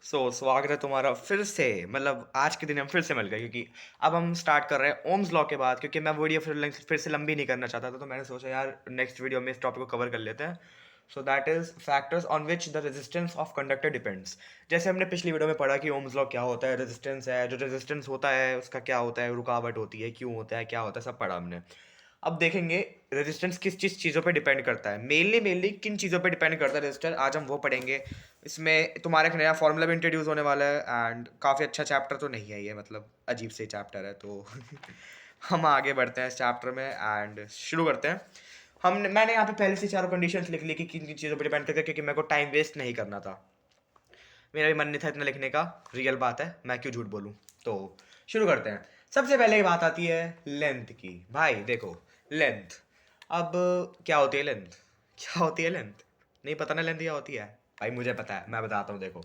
स्वागत है तुम्हारा फिर से। मतलब आज के दिन हम फिर से मिल गए क्योंकि अब हम स्टार्ट कर रहे हैं ओम्स लॉ के बाद, क्योंकि मैं वीडियो फिर से लंबी नहीं करना चाहता था, तो मैंने सोचा यार नेक्स्ट वीडियो में इस टॉपिक को कवर कर लेते हैं। So that is factors on which the resistance of conductor depends. जैसे हमने पिछली वीडियो में पढ़ा कि ओम्स लॉ क्या होता है, रेजिस्टेंस है, जो रेजिस्टेंस होता है उसका क्या होता है, रुकावट होती है, क्यों होता है, क्या होता है, सब पढ़ा हमने। अब देखेंगे रेजिस्टेंस किस किस चीज़ों पे डिपेंड करता है, मेनली किन चीज़ों पे डिपेंड करता है रेजिस्टर, आज हम वो पढ़ेंगे। इसमें तुम्हारा एक नया फॉर्मूला भी इंट्रोड्यूस होने वाला है एंड काफ़ी अच्छा चैप्टर तो नहीं है ये, मतलब अजीब से चैप्टर है तो हम आगे बढ़ते हैं इस चैप्टर में एंड शुरू करते हैं। मैंने यहाँ पे पहले से चारों कंडीशंस लिख ली कि किन किन चीज़ों पे डिपेंड करता है, क्योंकि मेरे को टाइम वेस्ट नहीं करना था। मेरा भी मन नहीं था इतना लिखने का, रियल बात है, मैं क्यों झूठ बोलूँ। तो शुरू करते हैं। सबसे पहले बात आती है लेंथ की। भाई देखो, लेंथ, अब क्या होती है लेंथ, क्या होती है लेंथ, नहीं पता ना लेंथ क्या होती है। भाई मुझे पता है, मैं बताता हूँ। देखो,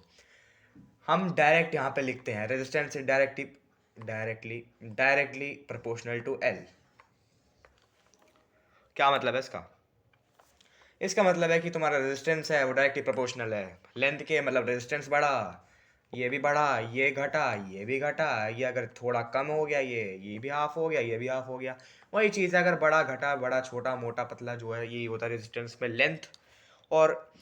हम डायरेक्ट यहाँ पे लिखते हैं resistance directly directly directly proportional to L. क्या मतलब है इसका? इसका मतलब है कि तुम्हारा रेजिस्टेंस है वो डायरेक्टली प्रोपोर्शनल है लेंथ के, मतलब रेजिस्टेंस बढ़ा, ये भी बढ़ा, ये घटा, ये भी घटा, ये अगर थोड़ा कम हो गया, ये भी हाफ हो गया, ये भी हाफ हो गया। वही चीज़ है, अगर बड़ा घटा, बड़ा छोटा मोटा पतला जो है, यही होता है रेजिस्टेंस में लेंथ। और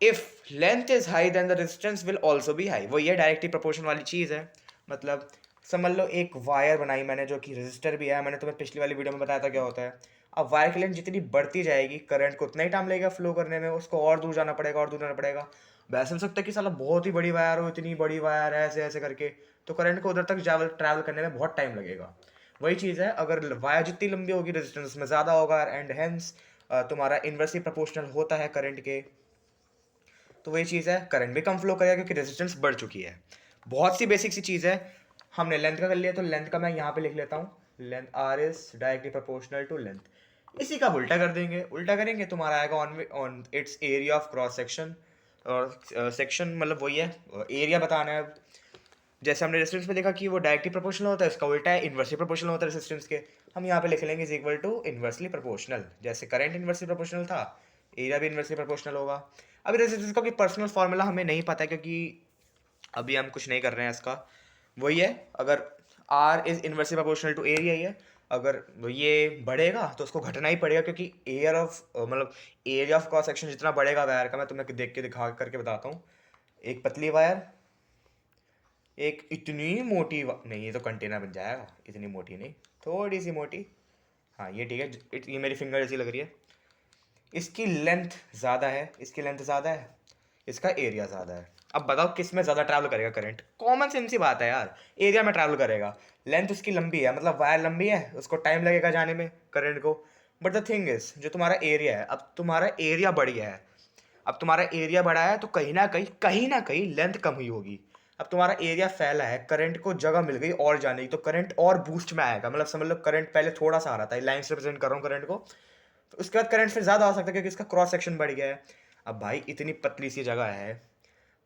if length is high then the resistance will also be high, वो ये डायरेक्टली प्रोपोर्शन वाली चीज़ है। मतलब समझ लो एक वायर बनाई मैंने जो कि रेजिस्टर भी है, मैंने तुम्हें पिछली वाली वीडियो में बताया था क्या होता है। अब वायर की लेंथ जितनी बढ़ती जाएगी करंट को उतना ही टाइम लगेगा फ्लो करने में, उसको और दूर जाना पड़ेगा और दूर जाना पड़ेगा। वैसे हो सकता है कि साला बहुत ही बड़ी वायर हो, इतनी बड़ी वायर है, ऐसे ऐसे करके, तो करंट को उधर तक ट्रैवल करने में बहुत टाइम लगेगा। वही चीज़ है, अगर वायर जितनी लंबी होगी रेजिस्टेंस में ज़्यादा होगा एंड हेंस तुम्हारा इन्वर्सली प्रोपोर्शनल होता है करंट के। तो वही चीज़ है, करंट भी कम फ्लो करेगा क्योंकि रेजिस्टेंस बढ़ चुकी है। बहुत सी बेसिक सी चीज़ है। हमने लेंथ का कर लिया, तो लेंथ का मैं यहाँ पे लिख लेता हूँ, length R is directly proportional to length. इसी का उल्टा कर देंगे, उल्टा करेंगे तुम्हारा आएगा on on its area of cross section. और सेक्शन मतलब वही है, एरिया बताना है। जैसे हमने रेजिस्टेंस में देखा कि वो डायरेक्टली प्रोपोर्शनल होता है, इसका उल्टा है, इन्वर्सली प्रोपोर्शनल होता है रेजिस्टेंस के। हम यहाँ पे लिख लेंगे is equal to inversely proportional. जैसे करंट इन्वर्सली प्रोपोर्शनल था, एरिया भी इन्वर्सली प्रोपोर्शनल होगा। अभी रेजिस्टेंस का कोई पर्सनल फार्मूला हमें नहीं पता है क्योंकि अभी हम कुछ नहीं कर रहे हैं इसका। वही है, अगर R is inversely proportional to area ही है, अगर ये बढ़ेगा तो उसको घटना ही पड़ेगा, क्योंकि एयर ऑफ मतलब एरिया ऑफ क्रॉस सेक्शन जितना बढ़ेगा वायर का, मैं तुम्हें देख के दिखा करके बताता हूँ। एक पतली वायर, एक इतनी मोटी नहीं, ये तो कंटेनर बन जाएगा, इतनी मोटी नहीं, थोड़ी सी मोटी। हाँ ये ठीक है, ये मेरी फिंगर जैसी लग रही है। इसकी लेंथ ज़्यादा है, इसकी लेंथ ज़्यादा है, इसका एरिया ज़्यादा है। अब बताओ किस में ज़्यादा ट्रैवल करेगा करंट? कॉमन सेंस सी बात है यार, एरिया में ट्रैवल करेगा। लेंथ उसकी लंबी है, मतलब वायर लंबी है, उसको टाइम लगेगा जाने में करंट को। बट द थिंग इज, जो तुम्हारा एरिया है, अब तुम्हारा एरिया बढ़ गया है, अब तुम्हारा एरिया बढ़ा है तो कहीं ना कहीं लेंथ कम हुई होगी। अब तुम्हारा एरिया फैला है, करंट को जगह मिल गई और जाने की, तो करंट और बूस्ट में आएगा। मतलब समझ लो करंट पहले थोड़ा सा आ रहा था, लाइन से रिप्रेजेंट कर रहा हूँ करंट को, तो उसके बाद करंट फिर ज़्यादा आ सकता है क्योंकि इसका क्रॉस सेक्शन बढ़ गया है। अब भाई इतनी पतली सी जगह है,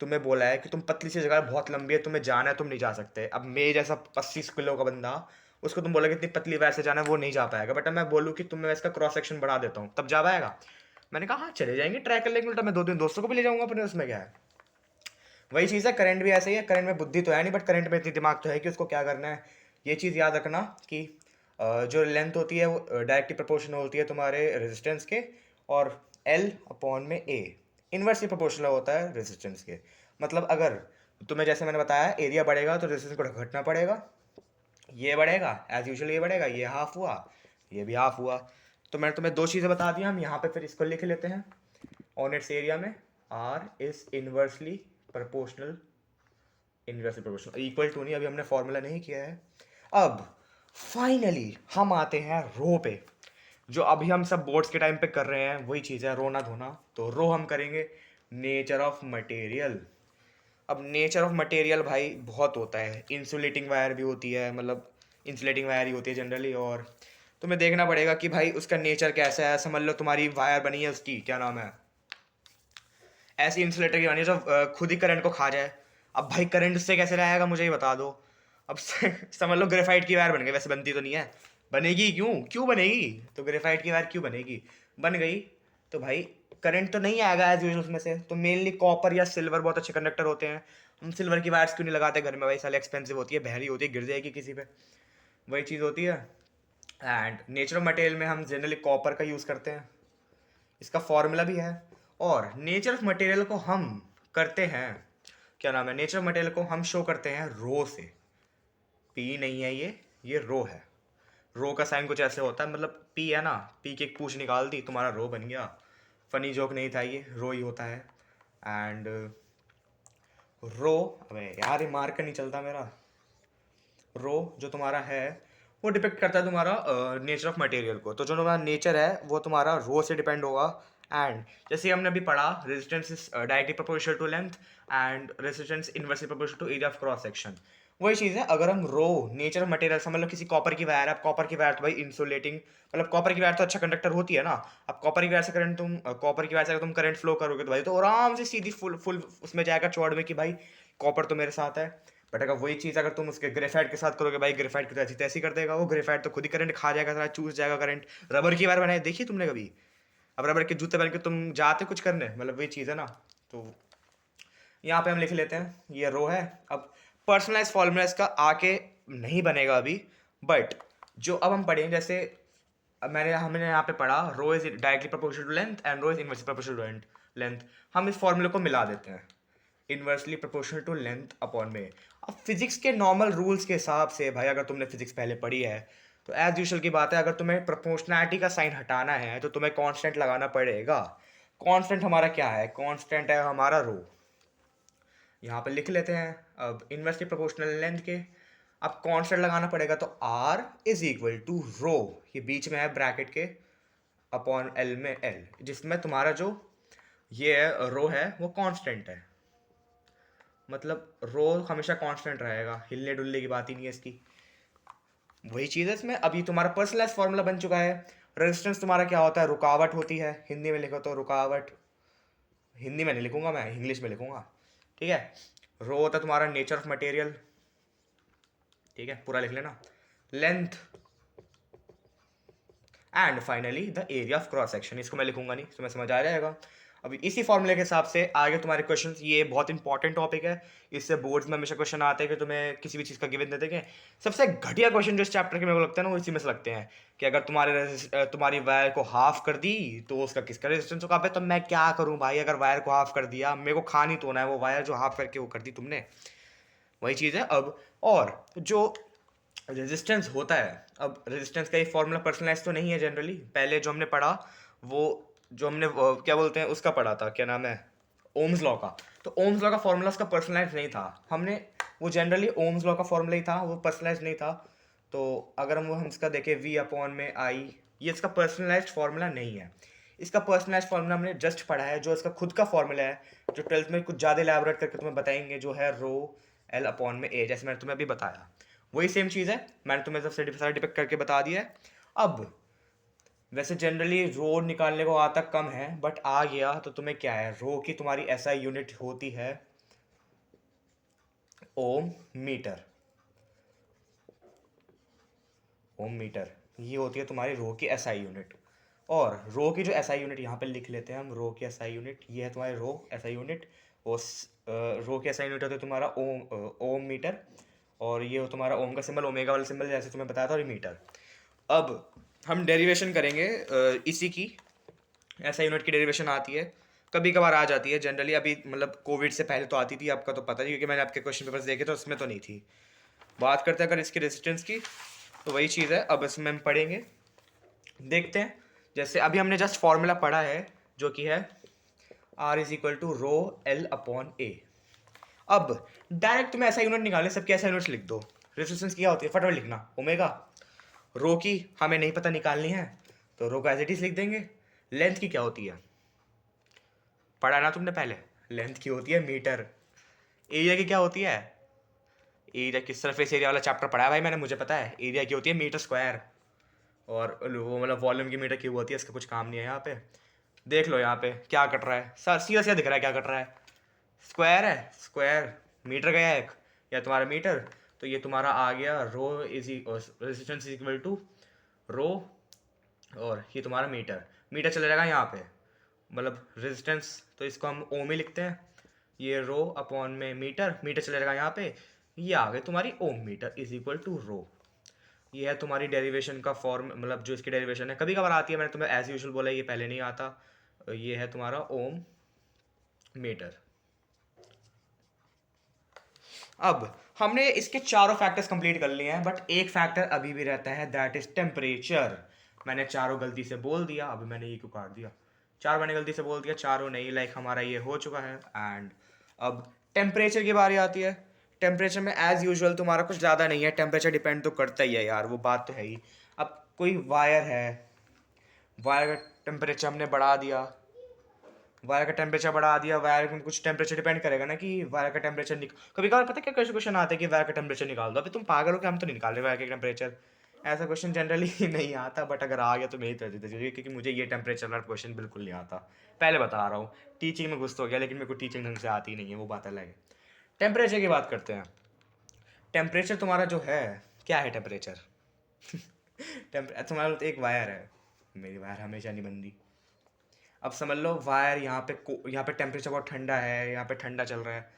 तुम्हें बोला है कि तुम पतली सी जगह बहुत लंबी है, तुम्हें जाना है, तुम नहीं जा सकते। अब मेरे जैसा 80 किलो का बंदा, उसको तुम बोलोगे इतनी पतली वायर से जाना है, वो नहीं जा पाएगा। बट अब मैं बोलूँ कि तुम्हें इसका क्रॉस सेक्शन बढ़ा देता हूँ, तब जा पाएगा? मैंने कहा हाँ चले जाएंगे, ट्राई कर लेंगे, उल्टा मैं 2 दिन दोस्तों को भी ले जाऊंगा अपने, उसमें क्या है। वही चीज़ है, करंट भी ऐसे ही है, करंट में बुद्धि तो है नहीं, बट करंट में इतनी दिमाग तो है कि उसको क्या करना है। ये चीज़ याद रखना कि जो लेंथ होती है वो डायरेक्टली प्रोपोर्शनल होती है तुम्हारे रेजिस्टेंस के, और एल अपॉन में ए इन्वर्सली प्रोपोर्शनल होता है रेजिस्टेंस के। मतलब अगर तुम्हें जैसे मैंने बताया एरिया बढ़ेगा तो रेजिस्टेंस को घटना पड़ेगा, ये बढ़ेगा एज यूजुअल, ये बढ़ेगा, ये हाफ हुआ, ये भी हाफ हुआ। तो मैंने तुम्हें दो चीज़ें बता दी, हम यहाँ पे फिर इसको लिख लेते हैं ऑन इट्स एरिया में, R is inversely proportional, inversely proportional equal to नहीं, अभी हमने फॉर्मूला नहीं किया है। अब फाइनली हम आते हैं रो पे, जो अभी हम सब बोर्ड्स के टाइम पे कर रहे हैं, वही चीज़ है, रोना धोना। तो रो हम करेंगे नेचर ऑफ मटेरियल। अब नेचर ऑफ मटेरियल भाई बहुत होता है, इंसुलेटिंग वायर भी होती है, मतलब इंसुलेटिंग वायर ही होती है जनरली, और तुम्हें देखना पड़ेगा कि भाई उसका नेचर कैसा है। समझ लो तुम्हारी वायर बनी है, उसकी क्या नाम है, ऐसी इंसुलेटर की बनी है जो खुद ही करंट को खा जाए। अब भाई करंट उससे कैसे रहेगा, मुझे ही बता दो। अब समझ लो ग्रेफाइट की वायर बन गई, वैसे बनती तो नहीं है, बनेगी क्यों, क्यों बनेगी, तो ग्रेफाइट की वायर क्यों बनेगी, बन गई, तो भाई करंट तो नहीं आएगा एज यूजुअल उसमें से, तो मेनली कॉपर या सिल्वर बहुत अच्छे कंडक्टर होते हैं। हम सिल्वर की वायर्स क्यों नहीं लगाते घर में भाई, साले एक्सपेंसिव होती है, बहरी होती है, गिर जाएगी किसी पे, वही चीज़ होती है। एंड नेचुरल मटेरियल में हम जनरली कॉपर का यूज़ करते हैं, इसका फॉर्मूला भी है। और नेचर ऑफ मटेरियल को हम करते हैं, क्या नाम है, नेचर ऑफ मटेरियल को हम शो करते हैं रो से। पी नहीं है ये रो है। रो का साइन कुछ ऐसे होता है, मतलब पी है ना, पी की एक पूछ निकाल दी, तुम्हारा रो बन गया। फनी जोक नहीं था, ये रो ही होता है। एंड रो, अबे यार ये मार्कर नहीं चलता मेरा। रो जो तुम्हारा है वो डिपेक्ट करता है तुम्हारा नेचर ऑफ मटेरियल को। तो जो तुम्हारा नेचर है वो तुम्हारा रो से डिपेंड होगा। एंड जैसे हमने अभी पढ़ा, resistance is directly proportional to length and resistance inversely proportional to area of cross section. वही चीज़ है, अगर हम रो नेचर ऑफ मटेरियल समझ लो, किसी कॉपर की वायर है, अब कॉपर की वायर तो भाई इंसुलेटिंग, मतलब कॉपर की वायर तो अच्छा कंडक्टर होती है ना। अब कॉपर की वायर से करंट तुम कॉपर की वायर से अगर तुम करंट फ्लो करोगे तो भाई तो आराम से सीधी फुल फुल उसमें जाएगा चौड़ में कि भाई कॉपर तो मेरे साथ है। बट अगर वही चीज़ अगर तुम उसके ग्रेफाइट के साथ करोगे भाई, ग्रेफाइट की तो ऐसी तैसी कर देगा वो, ग्रेफाइट तो खुद ही करंट खा जाएगा, सारा चूस जाएगा करंट। रबर की वायर बनाई देखी तुमने कभी? अब रबर के जूते पहन के तुम जाते कुछ करने, मतलब वही चीज़ है ना। तो यहाँ पे हम लिख लेते हैं ये रो है। अब पर्सनलाइज फॉर्मूला इसका आके नहीं बनेगा अभी, बट जो अब हम पढ़ेंगे, जैसे अब हमने यहाँ पे पढ़ा rho is directly proportional to length and rho is inversely proportional to length. हम इस फॉर्मूले को मिला देते हैं, inversely proportional to length upon में। अब फिजिक्स के नॉर्मल रूल्स के हिसाब से भाई, अगर तुमने फिजिक्स पहले पढ़ी है तो एज यूजुअल की बात है, अगर तुम्हें प्रोपोर्शनैलिटी का साइन हटाना है तो तुम्हें कांस्टेंट लगाना पड़ेगा। कांस्टेंट हमारा क्या है? कांस्टेंट है हमारा रो। यहाँ पे लिख लेते हैं अब इनवर्सली प्रोपोर्शनल लेंथ के। अब कांस्टेंट लगाना पड़ेगा तो R इज इक्वल टू रो, ये बीच में है ब्रैकेट के, अपॉन L में L, जिसमें तुम्हारा जो ये रो है वो कांस्टेंट है। मतलब रो हमेशा कांस्टेंट रहेगा, हिलने डुलने की बात ही नहीं है इसकी। वही चीज़ है इसमें। अभी तुम्हारा पर्सनलाइज फॉर्मूला बन चुका है। रेजिस्टेंस तुम्हारा क्या होता है? रुकावट होती है, हिंदी में लिखो तो रुकावट। हिंदी में नहीं लिखूंगा मैं, इंग्लिश में लिखूंगा, ठीक है। रो होता है तुम्हारा नेचर ऑफ मटेरियल, ठीक है, पूरा लिख लेना। Length and finally the area of cross section, इसको मैं लिखूंगा नहीं, तुम्हें समझ आ जाएगा। अभी इसी फॉर्मूले के हिसाब से आगे तुम्हारे क्वेश्चंस, ये बहुत इंपॉर्टेंट टॉपिक है, इससे बोर्ड्स में हमेशा क्वेश्चन आते हैं कि तुम्हें किसी भी चीज़ का गिवन दे देंगे। सबसे घटिया क्वेश्चन जो इस चैप्टर के मेरे को लगता है ना, वो इसी में से लगते हैं कि अगर तुम्हारी वायर को हाफ कर दी तो उसका किसका रेजिस्टेंस होगा। तो मैं क्या करूँ भाई, अगर वायर को हाफ कर दिया, मेरे को खा नहीं तो ना है वो वायर जो हाफ करके वो कर दी तुमने, वही चीज़ है। अब और जो रेजिस्टेंस होता है, अब रेजिस्टेंस का एक फॉर्मूला पर्सनलाइज तो नहीं है जनरली, पहले जो हमने पढ़ा वो जो हमने क्या बोलते हैं उसका पढ़ा था, क्या नाम है, ओम्स लॉ का। तो ओम्स लॉ का फॉर्मूला उसका पर्सनलाइज नहीं था, हमने वो जनरली ओम्स लॉ का फॉर्मूला ही था, वो पर्सनलाइज नहीं था। तो अगर हम इसका देखें V अपॉन में I, ये इसका पर्सनलाइज फॉर्मूला नहीं है। इसका पर्सनलाइज फॉर्मूला हमने जस्ट पढ़ा है, जो इसका खुद का फॉर्मूला है, जो 12th में कुछ ज़्यादा एलैबोरेट करके तुम्हें बताएंगे, जो है रो L अपॉन में A, जैसे मैंने तुम्हें अभी बताया। वही सेम चीज़ है, मैंने तुम्हें सबसे सारा डिपेक्ट करके बता दिया है। अब वैसे जनरली रो निकालने को आता कम है, बट आ गया तो तुम्हें क्या है, रो की तुम्हारी SI यूनिट होती है ओम मीटर। ओम मीटर ये होती है तुम्हारी रो की SI यूनिट। और रो की जो SI यूनिट यहाँ पे लिख लेते हैं हम, रो की SI यूनिट ये है तुम्हारी रो SI यूनिट। रो की SI यूनिट होती है तुम्हारा ओम मीटर। और ये हो तुम्हारा ओम का सिंबल, ओमेगा वाला सिंबल, जैसे तुम्हें बताया था, और मीटर। अब हम डेरिवेशन करेंगे इसी की, SI यूनिट की डेरिवेशन आती है, कभी कभार आ जाती है जनरली। अभी मतलब कोविड से पहले तो आती थी, आपका तो पता नहीं क्योंकि मैंने आपके क्वेश्चन पेपर्स देखे तो उसमें तो नहीं थी। बात करते हैं अगर इसकी रेजिस्टेंस की, तो वही चीज़ है, अब इसमें हम पढ़ेंगे, देखते हैं। जैसे अभी हमने जस्ट फॉर्मूला पढ़ा है जो कि है R is equal to rho L upon A। अब डायरेक्ट तुम्हें ऐसा यूनिट निकालने, सबके ऐसा यूनिट्स लिख दो। रेजिस्टेंस क्या होती है फटाफट लिखना, ओमेगा। रो की हमें नहीं पता निकालनी है तो रो का एज इट इज लिख देंगे। लेंथ की क्या होती है, पढ़ा ना तुमने पहले, लेंथ की होती है मीटर। एरिया की क्या होती है, एरिया की सरफेस एरिया वाला चैप्टर पढ़ा है भाई मैंने, मुझे पता है। एरिया की होती है मीटर स्क्वायर, और वो मतलब वॉल्यूम की मीटर क्यूब होती है, इसका कुछ काम नहीं है यहाँ पे। देख लो यहाँ पे क्या कट रहा है, सर सीधा सीधा दिख रहा है क्या कट रहा है, स्क्वायर है, स्क्वायर मीटर गया एक, या तुम्हारा मीटर। तो ये तुम्हारा आ गया rho is resistance is equal to rho, और ये तुम्हारा मीटर, मीटर चले जाएगा यहाँ पे, मतलब रेजिस्टेंस, तो इसको हम ओम ही लिखते हैं। ये रो अपॉन में मीटर, मीटर चले जाएगा यहाँ पे, ये आ गई तुम्हारी ओम मीटर इज इक्वल टू रो। ये है तुम्हारी डेरिवेशन का फॉर्म, मतलब जो इसकी डेरिवेशन है, कभी कभार आती है, मैंने तुम्हें एज यूजुअल बोला, ये पहले नहीं आता। ये है तुम्हारा ओम मीटर। अब हमने इसके चारों फैक्टर्स कंप्लीट कर लिए हैं, बट एक फैक्टर अभी भी रहता है, दैट इज टेम्परेचर। मैंने चारों गलती से बोल दिया, अभी मैंने ये क्यों काट दिया, चार मैंने गलती से बोल दिया, चारों नहीं, लाइक हमारा ये हो चुका है। एंड अब टेम्परेचर की बारी आती है। टेम्परेचर में एज यूजुअल तुम्हारा कुछ ज़्यादा नहीं है, टेम्परेचर डिपेंड तो करता ही है यार, वो बात तो है ही। अब कोई वायर है, वायर का टेम्परेचर हमने बढ़ा दिया, वायर का टेम्परेचर बढ़ा दिया, वायर में कुछ टेम्परेचर डिपेंड करेगा ना कि वायर का टेम्परेचर कभी कभार पता है क्या क्वेश्चन आते हैं कि वायर का टेम्परेचर निकाल दो, अभी तुम पागल हो कि हम तो नहीं निकाल रहे वायर का टेम्परेचर, ऐसा क्वेश्चन जनरली नहीं आता, बट अगर आ गया तो मेरी तरह चाहिए, क्योंकि मुझे ये टेम्परेचर वाला क्वेश्चन बिल्कुल नहीं आता, पहले बता रहा हूँ। टीचिंग में घुस तो हो गया, लेकिन मेरे को टीचिंग ढंग से आती नहीं है, वो बात अलग है। टेम्परेचर की बात करते हैं। टेम्परेचर तुम्हारा जो है, क्या है टेम्परेचर? तुम्हारा तो एक वायर है, मेरी वायर हमेशा नहीं बनती। अब समझ लो वायर यहाँ पे टेम्परेचर बहुत ठंडा है, यहाँ पे ठंडा चल रहा है,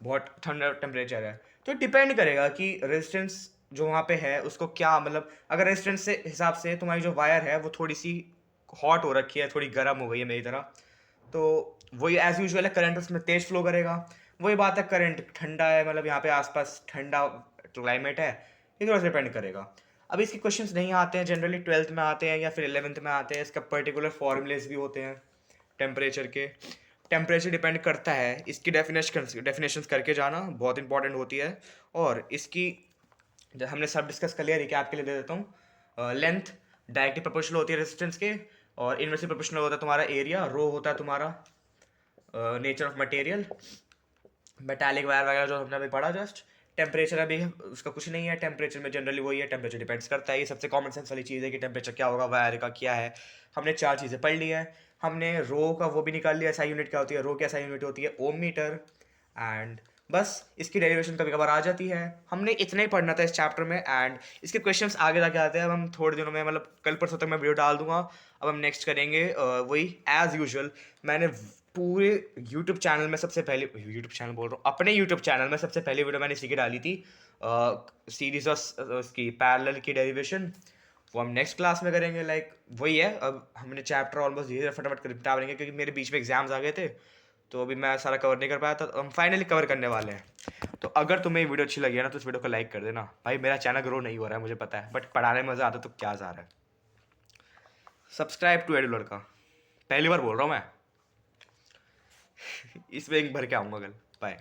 बहुत ठंडा टेम्परेचर है, तो डिपेंड करेगा कि रेजिस्टेंस जो वहाँ पे है उसको क्या, मतलब अगर रेजिस्टेंस से हिसाब से तुम्हारी जो वायर है वो थोड़ी सी हॉट हो रखी है, थोड़ी गर्म हो गई है मेरी तरह, तो वही एज यूजुअल है, करंट उसमें तेज फ्लो करेगा। वही बात है, करंट ठंडा है, मतलब यहाँ पे आसपास ठंडा क्लाइमेट है, ये थोड़ा सा डिपेंड करेगा। अब इसके क्वेश्चंस नहीं आते हैं जनरली, 12th में आते हैं या फिर 11th में आते हैं, इसका पर्टिकुलर फॉर्मूलेस भी होते हैं टेम्परेचर के। टेम्परेचर डिपेंड करता है, इसकी डेफिनेशंस करके जाना बहुत इंपॉर्टेंट होती है। और इसकी जब हमने सब डिस्कस कर लिया, रिकैप के लिए दे देता हूँ। लेंथ डायरेक्टली प्रोपोर्शनल होती है रेजिस्टेंस के, और इनवर्सली प्रोपोर्शनल होता है तुम्हारा एरिया, रो होता है तुम्हारा nature of material, metallic wire वगैरह जो हमने अभी पढ़ा जस्ट। टेम्परेचर अभी उसका कुछ नहीं है, टेम्परेचर में जनरली वही है, टेम्परेचर डिपेंड्स करता है, ये सबसे कॉमन सेंस वाली चीज़ है कि टेम्परेचर क्या होगा, वायर का क्या है। हमने चार चीज़ें पढ़ ली है। हमने रो का वो भी निकाल लिया, एसआई यूनिट क्या होती है, रो की एसआई यूनिट होती है ओम मीटर। एंड बस इसकी डेरिवेशन कभी कभार आ जाती है। हमने इतना ही पढ़ना था इस चैप्टर में, एंड इसके क्वेश्चंस आगे जाके आते हैं। अब हम थोड़े दिनों में, मतलब कल परसों तक मैं वीडियो डाल दूंगा। अब हम नेक्स्ट करेंगे वही एज यूजुअल। मैंने पूरे यूट्यूब चैनल में सबसे पहले, यूट्यूब चैनल बोल रहा हूँ, अपने यूट्यूब चैनल में सबसे पहली वीडियो मैंने इसी की डाली थी, सीरीज ऑफ उसकी पैरेलल की डेरिवेशन। वो हम नेक्स्ट क्लास में करेंगे, लाइक वही है। अब हमने चैप्टर ऑलमोस्ट धीरे फटाफट निपटा लेंगे, क्योंकि मेरे बीच में एग्जाम्स आ गए थे, तो अभी मैं सारा कवर नहीं कर पाया था, तो हम फाइनली कवर करने वाले हैं। तो अगर तुम्हें ये वीडियो अच्छी लगी है ना, तो इस वीडियो को लाइक कर देना भाई। मेरा चैनल ग्रो नहीं हो रहा है मुझे पता है, बट पढ़ाने में मज़ा आता तो क्या जा रहा है। सब्सक्राइब टू एडू लड़का, पहली बार बोल रहा हूँ मैं। इसमें एक भर के आऊँगा कल। बाय।